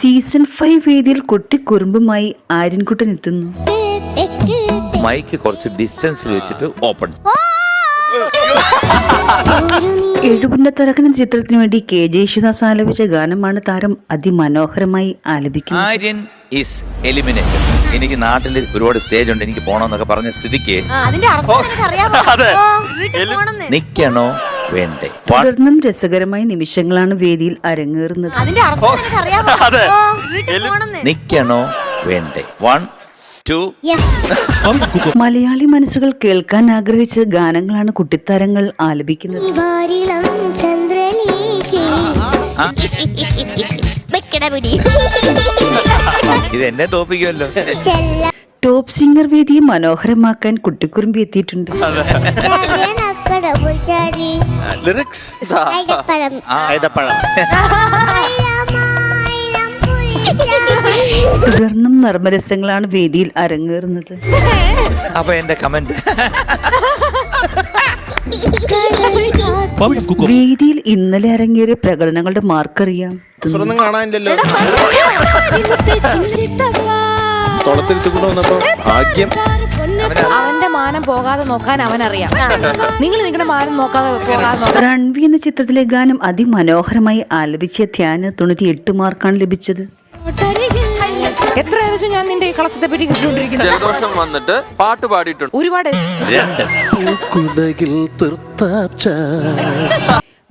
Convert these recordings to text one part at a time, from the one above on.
Season 5 വേദിയിൽ കുട്ടിക്കുറുമ്പുമായി ആര്യൻകുട്ടൻ എത്തുന്നു. Mic കുറച്ച് ഡിസ്റ്റൻസിൽ വെച്ചിട്ട് ഓപ്പൺ. എഴുപുന്നത്തറക്കൻ ചിത്രത്തിനു വേണ്ടി കെ ജയേശുദാസ് ആലപിച്ച ഗാനമാണ് താരം അതിമനോഹരമായി ആലപിക്കുന്നത്. Aryan is eliminated. എനിക്ക് നാട്ടിൽ ഒരുപാട് സ്റ്റേജ് ഉണ്ട്, എനിക്ക് പോണമെന്നൊക്കെ പറഞ്ഞ സ്ഥിതിക്ക് നിക്കണോ വേണ്ടേ? തുടർന്നും രസകരമായ നിമിഷങ്ങളാണ് വേദിയിൽ അരങ്ങേറുന്നത്. നിക്കണോ വേണ്ടേ? 1 2. മലയാളി മനസ്സുകൾ കേൾക്കാൻ ആഗ്രഹിച്ച ഗാനങ്ങളാണ് കുട്ടിത്താരങ്ങൾ ആലപിക്കുന്നത്. ഇത് എന്നെ തോപ്പിക്കുമല്ലോ. ടോപ്പ് സിംഗർ വേദിയെ മനോഹരമാക്കാൻ കുട്ടിക്കുറുമ്പി എത്തിയിട്ടുണ്ട്. തുടർന്നും നർമ്മരസങ്ങളാണ് വേദിയിൽ അരങ്ങേറുന്നത്. അപ്പൊ എന്റെ കമന്റ് വേദിയിൽ ഇന്നലെ അരങ്ങേറിയ പ്രകടനങ്ങളുടെ മാർക്കറിയാം. അവന്റെ മാനം പോകാതെ നോക്കാൻ അവനറിയാം. നിങ്ങൾ നിങ്ങളുടെ മാനം പോകാതെ റൺവി എന്ന ചിത്രത്തിലെ ഗാനം അതിമനോഹരമായി ആലപിച്ച ധ്യാന് 98 മാർക്കാണ് ലഭിച്ചത്. എത്ര ഏകദേശം ഞാൻ നിന്റെ ഈ കളസത്തെ പറ്റി കേട്ടുകൊണ്ടിരിക്കുന്നു. ജലദോഷം വന്നിട്ട് പാട്ട് പാടിയിട്ടുണ്ട് ഒരുപാട്.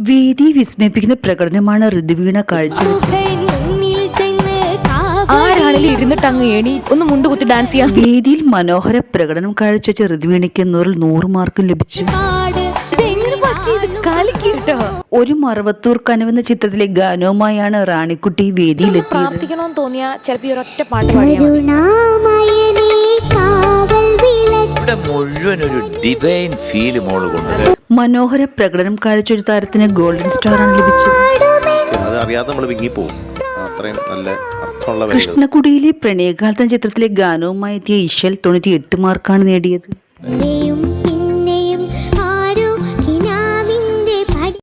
വേദി വിസ്മയിപ്പിക്കുന്ന പ്രകടനമാണ് ഋതുവീണ കാഴ്ചവെച്ചത്. ആരാണെങ്കിലും ഇരുന്നിട്ട് അങ്ങ് എണി ഒന്ന് മുണ്ടുകുത്തി ഡാൻസ് ചെയ്യാം. വേദിയിൽ മനോഹര പ്രകടനം കാഴ്ചവെച്ച ഋതുവീണയ്ക്ക് 100 മാർക്കും ലഭിച്ചു. ഒരു മറവത്തൂർ കനവെന്ന ചിത്രത്തിലെ ഗാനവുമായാണ് റാണിക്കുട്ടി വേദിയിലെത്തിയത്. പ്രാർത്ഥിക്കണമെന്ന് തോന്നിയാ ചിലപ്പോ ഒരൊറ്റ പാട്ട് പാടിയാൽ ഇവിടെ മുഴുവൻ ഒരു ഡിവൈൻ ഫീൽ മോള് കൊണ്ട് മനോഹര പ്രകടനം കാഴ്ചവെച്ച താരത്തിന് ഗോൾഡൻ സ്റ്റാർ ആണ് ലഭിച്ചത്. കൃഷ്ണകുടിയിലെ പ്രണയകാലത്ത ചിത്രത്തിലെ ഗാനവുമായി എത്തിയ ഇശൽ 98 മാർക്കാണ് നേടിയത്.